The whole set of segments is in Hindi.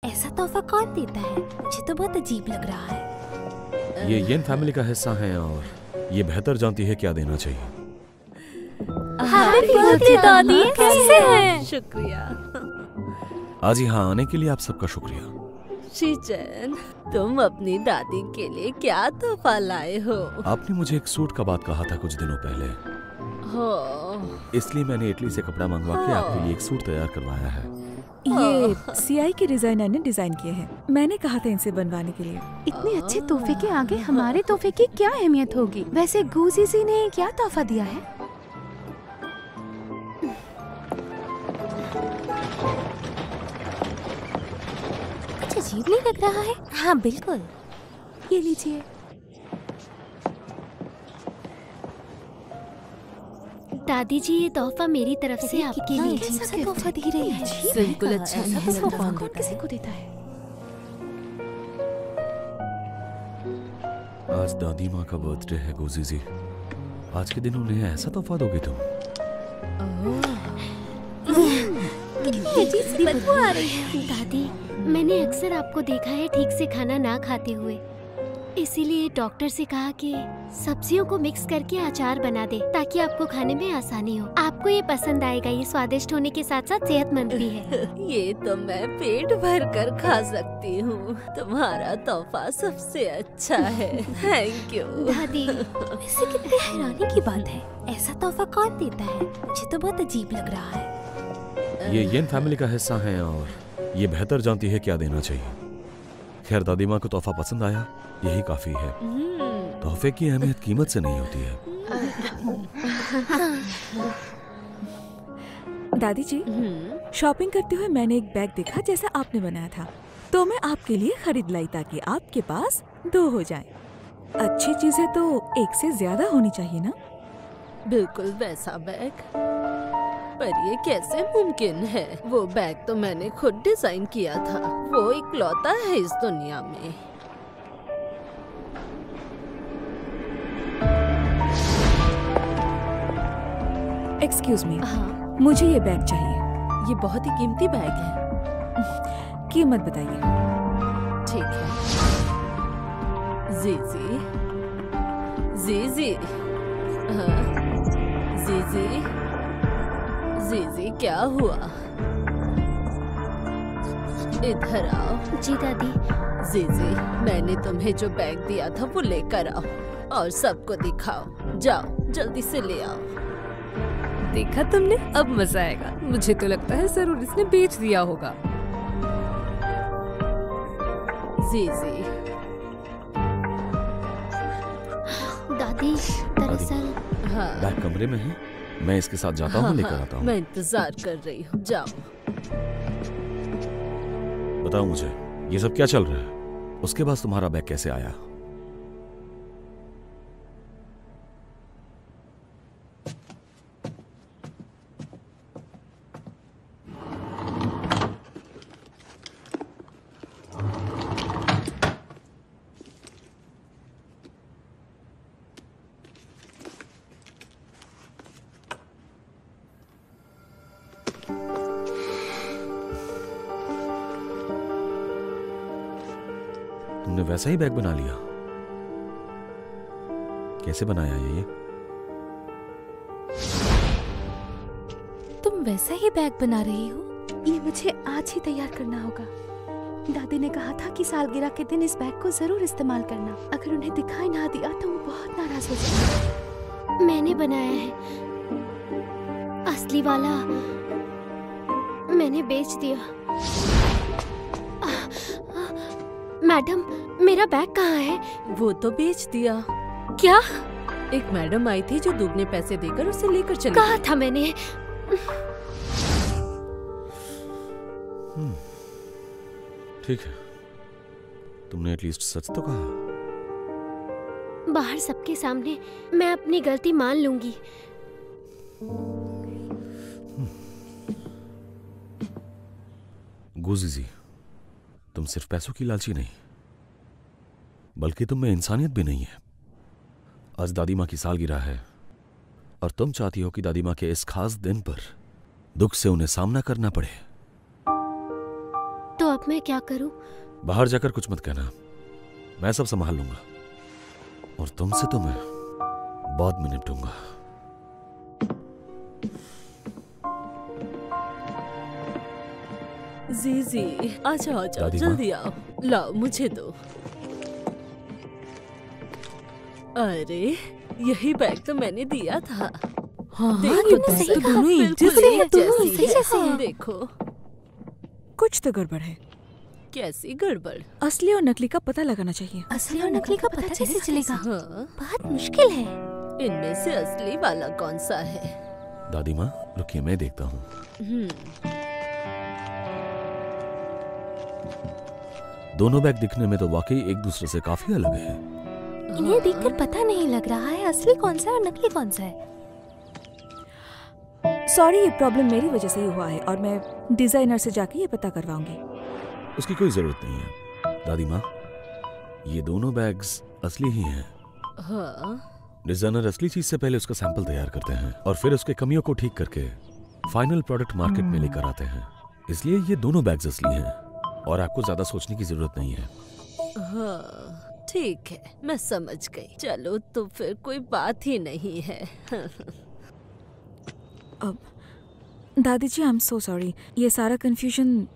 ऐसा तोहफा कौन देता है? मुझे तो बहुत अजीब लग रहा है। ये येन फैमिली का हिस्सा है और ये बेहतर जानती है क्या देना चाहिए। हैप्पी बर्थडे दादी, कैसे हैं? शुक्रिया आज यहाँ आने के लिए आप सबका शुक्रिया। शीचन, तुम अपनी दादी के लिए क्या तोहफा लाए हो? आपने मुझे एक सूट का बात कहा था कुछ दिनों पहले, इसलिए मैंने इटली से कपड़ा मंगवा के आपके लिए एक सूट तैयार करवाया है। ये सीआई के डिजाइनर ने डिजाइन किए हैं। मैंने कहा था इनसे बनवाने के लिए। इतने अच्छे तोहफे के आगे हमारे तोहफे की क्या अहमियत होगी? वैसे गूजीजी ने क्या तोहफा दिया है? कुछ अजीब नहीं लग रहा है? हाँ बिल्कुल। ये लीजिए। दादी जी, ये तोहफा मेरी तरफ से आपके लिए है। कैसा तोहफा दे रही है? बिल्कुल अच्छा ऐसा नहीं तोहफा कौन कौन देता किसी है? को देता है? आज दादी माँ का बर्थडे है गोजीजी। आज के दिन उन्हें ऐसा तोहफा दोगे तुम? कितनी अजीब सी बदबू आ रही है। दादी, मैंने अक्सर आपको देखा है ठीक से खाना ना खाते हुए, इसीलिए डॉक्टर से कहा कि सब्जियों को मिक्स करके अचार बना दे ताकि आपको खाने में आसानी हो। आपको ये पसंद आएगा। ये स्वादिष्ट होने के साथ साथ सेहतमंद भी है। ये तो मैं पेट भर कर खा सकती हूँ। तुम्हारा तोहफा सबसे अच्छा है। थैंक यू दादी, वैसे कितनी हैरानी की बात है। ऐसा तोहफा कौन देता है? मुझे तो बहुत अजीब लग रहा है। ये येन फैमिली का हिस्सा है और ये बेहतर जानती है क्या देना चाहिए। खैर, दादी माँ को तोहफा पसंद आया, यही काफी है। तोहफे की अहमियत कीमत से नहीं होती है। दादी जी, शॉपिंग करते हुए मैंने एक बैग देखा जैसा आपने बनाया था, तो मैं आपके लिए खरीद लाई ताकि आपके पास दो हो जाए। अच्छी चीजें तो एक से ज्यादा होनी चाहिए ना? बिल्कुल वैसा बैग। पर ये कैसे मुमकिन है? वो बैग तो मैंने खुद डिजाइन किया था। वो इकलौता है इस दुनिया में। एक्सक्यूज मी, हाँ, मुझे ये बैग चाहिए। ये बहुत ही कीमती बैग है। कीमत बताइए। ठीक है। जीजी, जीजी, हाँ, जीजी, जीजी, क्या हुआ? इधर आओ। जी दादी। जीजी, मैंने तुम्हें जो बैग दिया था वो लेकर आओ और सबको दिखाओ। जाओ, जल्दी से ले आओ। देखा तुमने? अब मजा आएगा। मुझे तो लगता है जरूर इसने बेच दिया होगा। जीजी, दादी, दरअसल हाँ, बैग कमरे में है, मैं इसके साथ जाता हूँ, लेकर आता हूँ। मैं इंतजार कर रही हूँ। जाओ। बताओ मुझे, ये सब क्या चल रहा है? उसके बाद तुम्हारा बैग कैसे आया? तुमने वैसा ही बैग बना लिया? कैसे बनाया ये? तुम वैसा ही बैग बना रही हो? ये मुझे आज ही तैयार करना होगा। दादी ने कहा था कि सालगिरह के दिन इस बैग को जरूर इस्तेमाल करना। अगर उन्हें दिखाई ना दिया तो वो बहुत नाराज हो जाएंगे। मैंने बनाया है। असली वाला मैंने बेच दिया। मैडम, मेरा बैग कहाँ है? वो तो बेच दिया। क्या? एक मैडम आई थी जो दुगने पैसे देकर उसे लेकर चली कहा था मैंने। ठीक है, तुमने एटलीस्ट सच तो कहा। बाहर सबके सामने मैं अपनी गलती मान लूंगी। गुजीजी, तुम सिर्फ पैसों की लालची नहीं, बल्कि तुम में इंसानियत भी नहीं है। आज दादी माँ की सालगिरह है और तुम चाहती हो कि दादी माँ के इस खास दिन पर दुख से उन्हें सामना करना पड़े। तो अब मैं क्या करूं? बाहर जाकर कुछ मत कहना, मैं सब संभाल लूंगा। और तुमसे तो मैं बाद में निपटूंगा। जीजी, आजा आजा, दादी माँ। जल्दी आओ, लाओ मुझे दो। अरे यही बैग तो मैंने दिया था। हाँ, देखो, ये तुमने बैग सही तो कहा, दोनों एक बिल्कुल जैसे एक हैं। दोनों जैसी एक जैसे है। हैं। देखो कुछ तो गड़बड़ है। कैसी गड़बड़। असली और नकली का पता लगाना चाहिए। असली और नकली का पता कैसे चलेगा? हाँ, बहुत मुश्किल है। इनमें से असली वाला कौन सा है? दादी माँ रुकिए, मैं देखता हूँ। दोनों बैग दिखने में तो वाकई एक दूसरे से काफी अलग है। इन्हें देखकर पता नहीं लग रहा है असली कौन सा है और नकली कौन सा है। सॉरी, ये प्रॉब्लम मेरी वजह से ही हुआ है और मैं डिजाइनर से जाके ये पता करवाऊंगी। उसकी कोई जरूरत नहीं है दादी माँ, ये दोनों बैग्स असली ही हैं। हाँ, डिजाइनर असली चीज से पहले उसका सैंपल तैयार करते हैं और फिर उसके कमियों को ठीक करके फाइनल प्रोडक्ट मार्केट में लेकर आते हैं। इसलिए ये दोनों बैग्स असली हैं और आपको ज्यादा सोचने की जरूरत नहीं है। हाँ, ठीक है, मैं समझ गई। चलो तो फिर कोई बात ही नहीं है। अब दादी जी, आई एम सो सॉरी, ये सारा कंफ्यूजन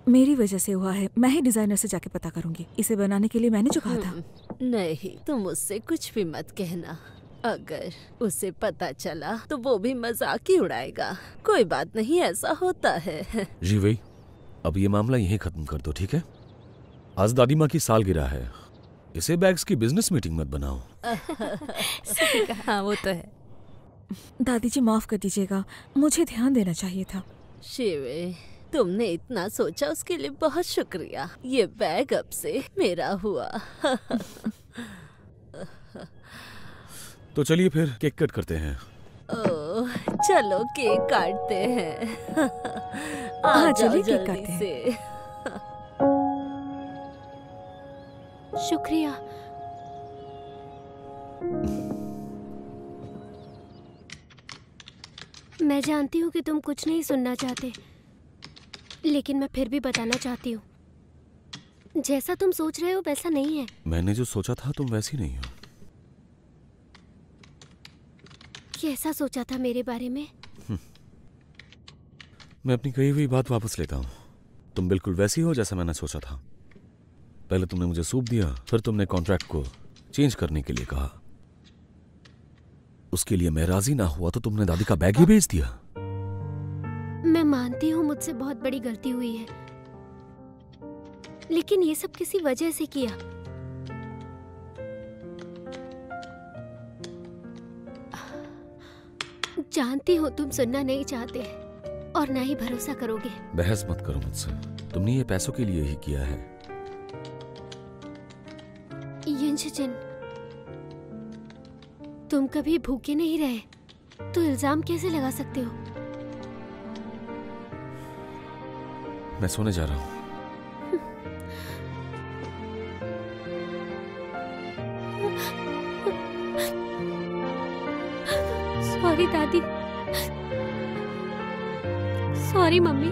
मेरी वजह से हुआ है। मैं ही डिजाइनर से जाके पता करूंगी। इसे बनाने के लिए मैंने जो कहा था। नहीं, तुम उससे कुछ भी मत कहना। अगर उसे पता चला तो वो भी मजाक ही उड़ाएगा। कोई बात नहीं, ऐसा होता है। जी वही, अब ये मामला यहीं खत्म कर दो, ठीक है? आज दादी माँ की सालगिरह है, इसे बैग्स की बिजनेस मीटिंग मत बनाओ। हाँ वो तो है। दादी जी माफ कर दीजिएगा, मुझे ध्यान देना चाहिए था। शिवे, तुमने इतना सोचा उसके लिए बहुत शुक्रिया। ये बैग अब से मेरा हुआ। तो चलिए फिर केक कट करते हैं। ओह, चलो केक काटते हैं। हाँ, आ चलिए जाओ केक जल्दी काटते हैं। से। शुक्रिया। मैं जानती हूँ कि तुम कुछ नहीं सुनना चाहते, लेकिन मैं फिर भी बताना चाहती हूँ। जैसा तुम सोच रहे हो वैसा नहीं है। मैंने जो सोचा था तुम वैसी नहीं हो। कैसा सोचा था मेरे बारे में? मैं अपनी कही हुई बात वापस लेता हूँ। तुम बिल्कुल वैसी हो जैसा मैंने सोचा था। पहले तुमने मुझे सूप दिया, फिर तुमने कॉन्ट्रैक्ट को चेंज करने के लिए कहा। उसके लिए मैं राजी ना हुआ तो तुमने दादी का बैग ही बेच दिया। मैं मानती हूँ मुझसे बहुत बड़ी गलती हुई है, लेकिन ये सब किसी वजह से किया। जानती हूँ तुम सुनना नहीं चाहते और ना ही भरोसा करोगे। बहस मत करो मुझसे, तुमने ये पैसों के लिए ही किया है। यिनचिन, तुम कभी भूखे नहीं रहे तो इल्जाम कैसे लगा सकते हो? मैं सोने जा रहा हूँ। सॉरी दादी, सॉरी मम्मी।